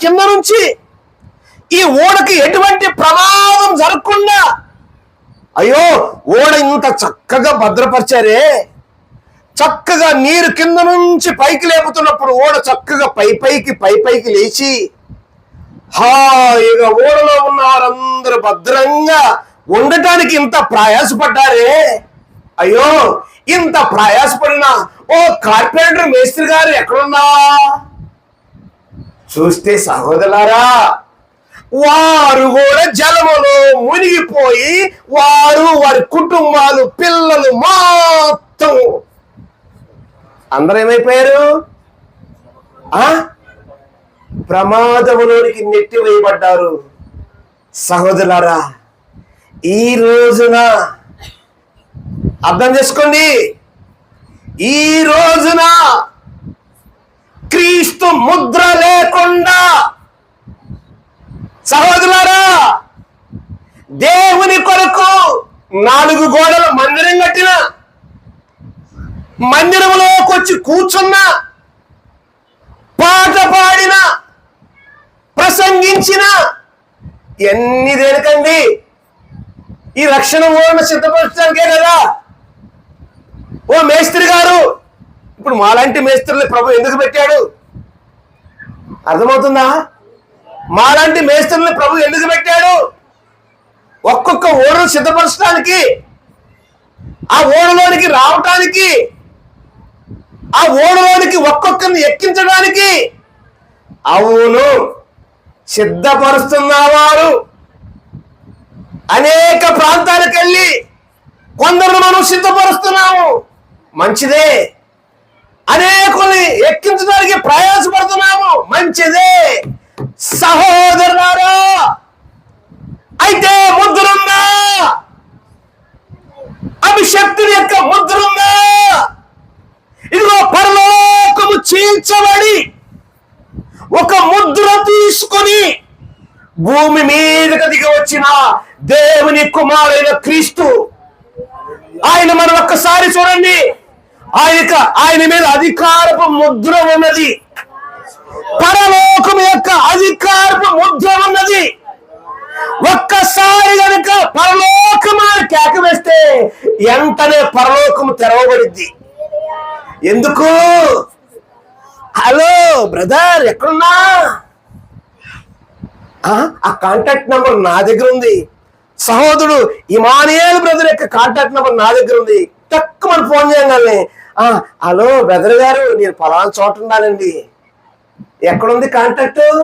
కింద నుంచి ఈ ఓడకి ఎటువంటి ప్రమాదం జరగకుండా అయ్యో ఓడ ఇంత చక్కగా భద్రపరిచారే, చక్కగా నీరు కింద నుంచి పైకి లేపుతున్నప్పుడు ఓడ చక్కగా పైకి లేచి హాయిగా ఓడలో ఉన్న వారందరూ భద్రంగా ఉండటానికి ఇంత ప్రయాసపడ్డారే. అయ్యో ఇంత ప్రయాసపడినా ఓ కార్పెంటర్ మేస్త్రి గారు ఎక్కడున్నా చూస్తే సహోదరులారా, వారు కూడా జలములో మునిగిపోయి వారి కుటుంబాలు పిల్లలు మొత్తం అందరూ ఏమైపోయారు? ప్రమాదములోనికి నెట్టివేయబడ్డారు. సహోదరులారా, ఈ రోజున అర్థం చేసుకోండి, ఈ రోజున క్రీస్తు ముద్ర లేకుండా సహోదరులారా దేవుని కొరకు 4 గోడల మందిరం కట్టిన, మందిరంలోకి వచ్చి కూర్చున్న, పాట పాడిన, ప్రసంగించిన ఎన్ని దేనికండి? ఈ రక్షణ ఓడను సిద్ధపరచడానికే కదా. ఓ మేస్త్రి గారు, ఇప్పుడు మాలాంటి మేస్త్రుల్ని ప్రభు ఎందుకు పెట్టాడు? అర్థమవుతుందా? మాలాంటి మేస్త్రుల్ని ప్రభు ఎందుకు పెట్టాడు? ఒక్కొక్క ఓడను సిద్ధపరచడానికి, ఆ ఓడలోనికి రావటానికి, ఆ ఓడలోనికి ఒక్కొక్కరిని ఎక్కించడానికి. అవును, సిద్ధపరుస్తున్నవారు అనేక ప్రాంతాలకు వెళ్ళి కొందరు మనం సిద్ధపరుస్తున్నాము, మంచిదే. అనేకుల్ని ఎక్కించడానికి ప్రయాసపడుతున్నాము, మంచిదే. సహోదరులారా, అయితే ముద్రుందా? అభిషక్తుని యొక్క ముద్రుందా? ఇదిగో పరలోకము చీల్చబడి ఒక ముద్ర తీసుకొని భూమి మీదకి దిగి వచ్చిన దేవుని కుమారుడైన క్రీస్తు, ఆయన మనం ఒక్కసారి చూడండి, ఆయన మీద అధికారపు ముద్ర ఉన్నది, పరలోకం యొక్క అధికారపు ముద్ర ఉన్నది. ఒక్కసారి కనుక పరలోకమాని కేక వేస్తే వెంటనే పరలోకము తెరవబడింది. ఎందుకు? హలో బ్రదర్, ఎక్కడున్నా? ఆ కాంటాక్ట్ నెంబర్ నా దగ్గర ఉంది. సహోదరుడు ఇమానియేల్ బ్రదర్ యొక్క కాంటాక్ట్ నెంబర్ నా దగ్గర ఉంది. తక్కువ మనం ఫోన్ చేయగానే, హలో బ్రదర్ గారు, నేను పలానా చోట ఉన్నానండి. ఎక్కడుంది కాంటాక్ట్?